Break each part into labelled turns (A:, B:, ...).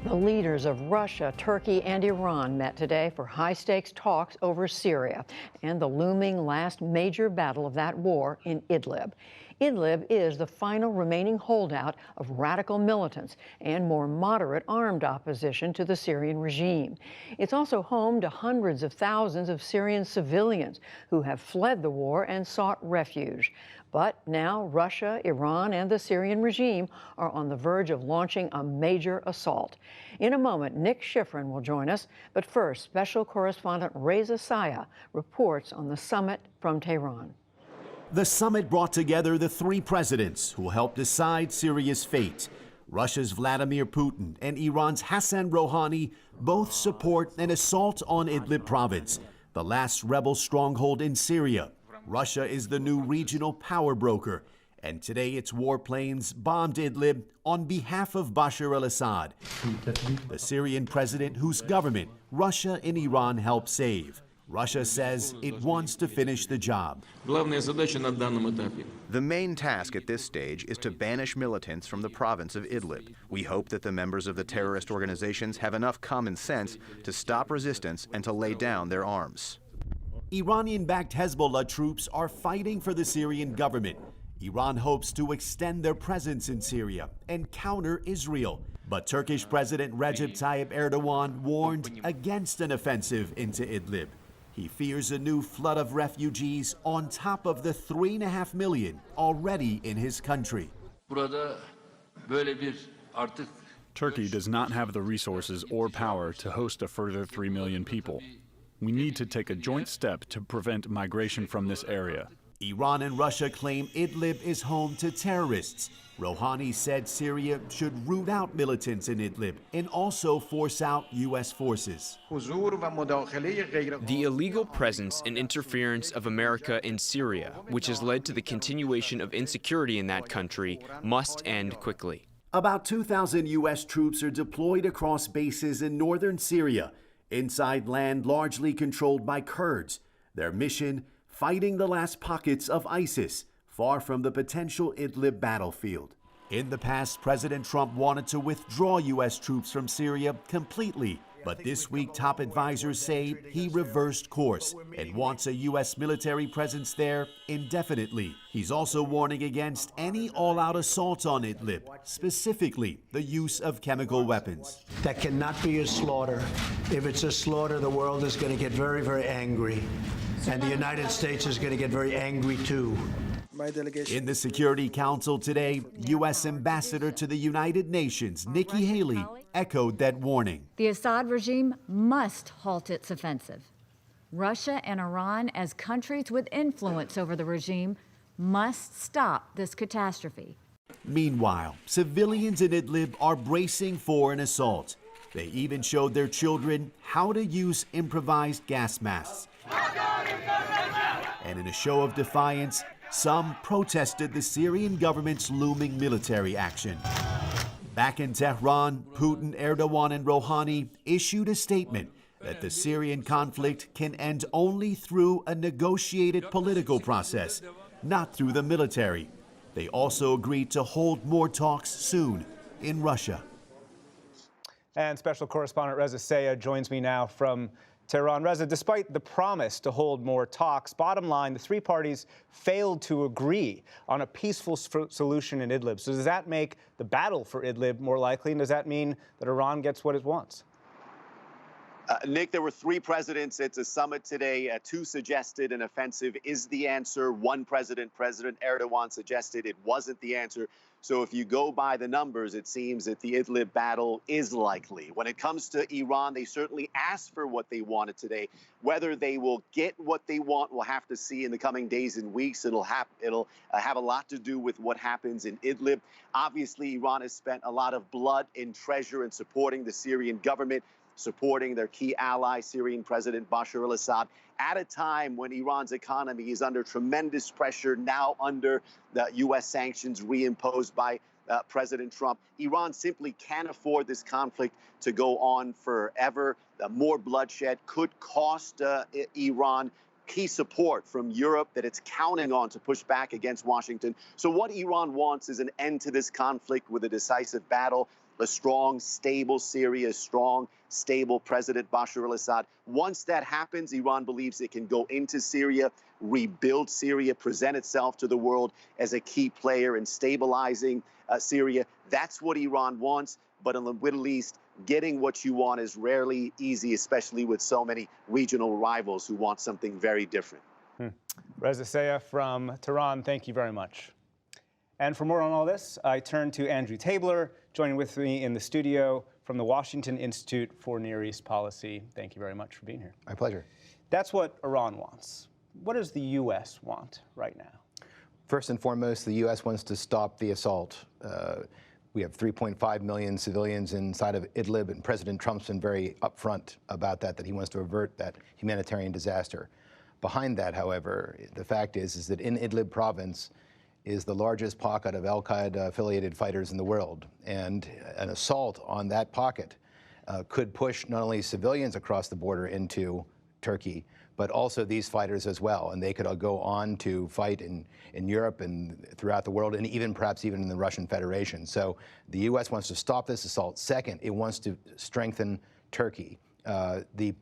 A: The leaders of Russia, Turkey, and Iran met today for high-stakes talks over Syria and the looming last major battle of that war in Idlib. Idlib is the final remaining holdout of radical militants and more moderate armed opposition to the Syrian regime. It's also home to hundreds of thousands of Syrian civilians who have fled the war and sought refuge. But now Russia, Iran, and the Syrian regime are on the verge of launching a major assault. In a moment, Nick Schifrin will join us. But first, special correspondent Reza Saya reports on the summit from Tehran.
B: The summit brought together the three presidents who helped decide Syria's fate. Russia's Vladimir Putin and Iran's Hassan Rouhani both support an assault on Idlib province, the last rebel stronghold in Syria. Russia is the new regional power broker, and today its warplanes bombed Idlib on behalf of Bashar al-Assad, the Syrian president whose government Russia and Iran helped save. Russia says it wants to finish the job.
C: The main task at this stage is to banish militants from the province of Idlib. We hope that the members of the terrorist organizations have enough common sense to stop resistance and to lay down their arms.
B: Iranian-backed Hezbollah troops are fighting for the Syrian government. Iran hopes to extend their presence in Syria and counter Israel. But Turkish President Recep Tayyip Erdogan warned against an offensive into Idlib. He fears a new flood of refugees on top of the 3.5 million already in his country.
D: Turkey does not have the resources or power to host a further 3 million people. We need to take a joint step to prevent migration from this area.
B: Iran and Russia claim Idlib is home to terrorists. Rouhani said Syria should root out militants in Idlib and also force out U.S. forces.
E: The illegal presence and interference of America in Syria, which has led to the continuation of insecurity in that country, must end quickly.
B: About 2,000 U.S. troops are deployed across bases in northern Syria, inside land largely controlled by Kurds. Their mission, fighting the last pockets of ISIS, far from the potential Idlib battlefield. In the past, President Trump wanted to withdraw U.S. troops from Syria completely. But this week, top advisors say he reversed course and wants a U.S. military presence there indefinitely. He's also warning against any all-out assault on Idlib, specifically the use of chemical weapons.
F: That cannot be a slaughter. If it's a slaughter, the world is going to get very, very angry. And the United States is going to get very angry, too.
B: In the Security Council today, U.S. Ambassador to the United Nations, Nikki Haley, echoed that warning.
G: The Assad regime must halt its offensive. Russia and Iran, as countries with influence over the regime, must stop this catastrophe.
B: Meanwhile, civilians in Idlib are bracing for an assault. They even showed their children how to use improvised gas masks. And in a show of defiance, some protested the Syrian government's looming military action. Back in Tehran, Putin, Erdogan, and Rouhani issued a statement that the Syrian conflict can end only through a negotiated political process, not through the military. They also agreed to hold more talks soon in Russia.
H: And special correspondent Reza Saya joins me now from Tehran. Reza, despite the promise to hold more talks, bottom line, the three parties failed to agree on a peaceful solution in Idlib. So does that make the battle for Idlib more likely, and does that mean that Iran gets what it wants?
I: Nick, there were three presidents at a summit today. Two suggested an offensive is the answer. One president, President Erdogan, suggested it wasn't the answer. So if you go by the numbers, it seems that the Idlib battle is likely. When it comes to Iran, they certainly asked for what they wanted today. Whether they will get what they want, we'll have to see in the coming days and weeks. It'll have a lot to do with what happens in Idlib. Obviously, Iran has spent a lot of blood and treasure in supporting the Syrian government, supporting their key ally, Syrian President Bashar al-Assad, at a time when Iran's economy is under tremendous pressure, now under the U.S. sanctions reimposed by President Trump. Iran simply can't afford this conflict to go on forever. More bloodshed could cost Iran key support from Europe that it's counting on to push back against Washington. So what Iran wants is an end to this conflict with a decisive battle. a strong, stable Syria, a strong, stable President Bashar al-Assad. Once that happens, Iran believes it can go into Syria, rebuild Syria, present itself to the world as a key player in stabilizing Syria. That's what Iran wants. But in the Middle East, getting what you want is rarely easy, especially with so many regional rivals who want something very different.
H: Reza Sayah from Tehran, thank you very much. And for more on all this, I turn to Andrew Tabler, joining with me in the studio from the Washington Institute for Near East Policy. Thank you very much for being here.
J: My pleasure.
H: That's what Iran wants. What does the U.S. want right now?
J: First and foremost, the U.S. wants to stop the assault. We have 3.5 million civilians inside of Idlib, and President Trump's been very upfront about that he wants to avert that humanitarian disaster. Behind that, however, the fact is that in Idlib province is the largest pocket of al-Qaeda-affiliated fighters in the world, and an assault on that pocket could push not only civilians across the border into Turkey, but also these fighters as well, and they could go on to fight in Europe and throughout the world, and perhaps even in the Russian Federation. So the U.S. wants to stop this assault. Second, it wants to strengthen Turkey. The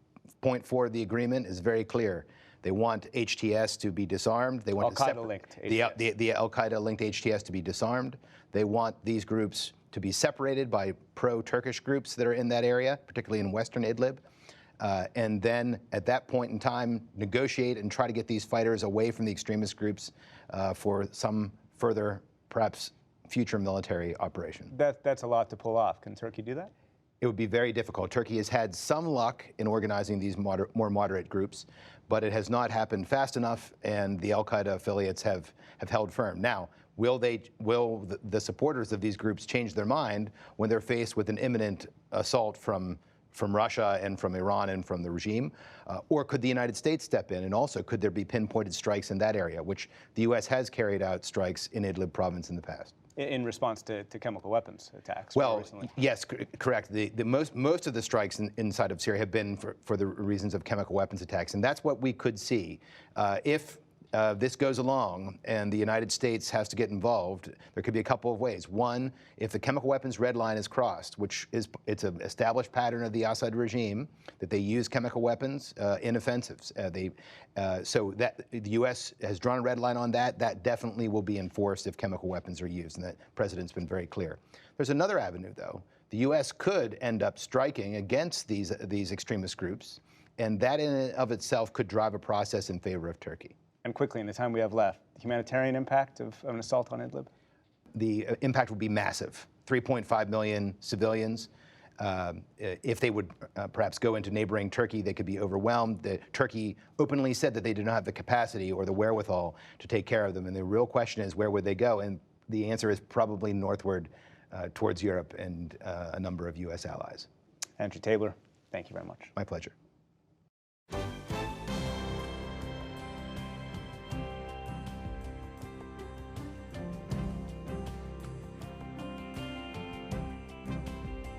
J: point 4 of the agreement is very clear. They want HTS to be disarmed. They want
H: Al-Qaeda-linked HTS.
J: The Al-Qaeda-linked HTS to be disarmed. They want these groups to be separated by pro-Turkish groups that are in that area, particularly in western Idlib. And then at that point in time, negotiate and try to get these fighters away from the extremist groups for some further, perhaps future military operation.
H: That's a lot to pull off. Can Turkey do that?
J: It would be very difficult. Turkey has had some luck in organizing these more moderate groups, but it has not happened fast enough, and the al-Qaeda affiliates have held firm. Now, will the supporters of these groups change their mind when they're faced with an imminent assault from Russia and from Iran and from the regime? Or could the United States step in? And also, could there be pinpointed strikes in that area, which the U.S. has carried out strikes in Idlib province in the past?
H: In response to chemical weapons attacks?
J: Well,
H: recently.
J: yes, correct. Most of the strikes inside of Syria have been for the reasons of chemical weapons attacks, and that's what we could see. If this goes along and the United States has to get involved, there could be a couple of ways. One, if the chemical weapons red line is crossed, it's an established pattern of the Assad regime that they use chemical weapons in offensives. So that the U.S. has drawn a red line on that. That definitely will be enforced if chemical weapons are used, and the president's been very clear. There's another avenue, though. The U.S. could end up striking against these extremist groups, and that in and of itself could drive a process in favor of Turkey.
H: And quickly, in the time we have left, the humanitarian impact of an assault on Idlib?
J: The impact would be massive. 3.5 million civilians. If they would perhaps go into neighboring Turkey, they could be overwhelmed. Turkey openly said that they do not have the capacity or the wherewithal to take care of them. And the real question is, where would they go? And the answer is probably northward towards Europe and a number of U.S. allies.
H: Andrew Tabler, thank you very much.
J: My pleasure.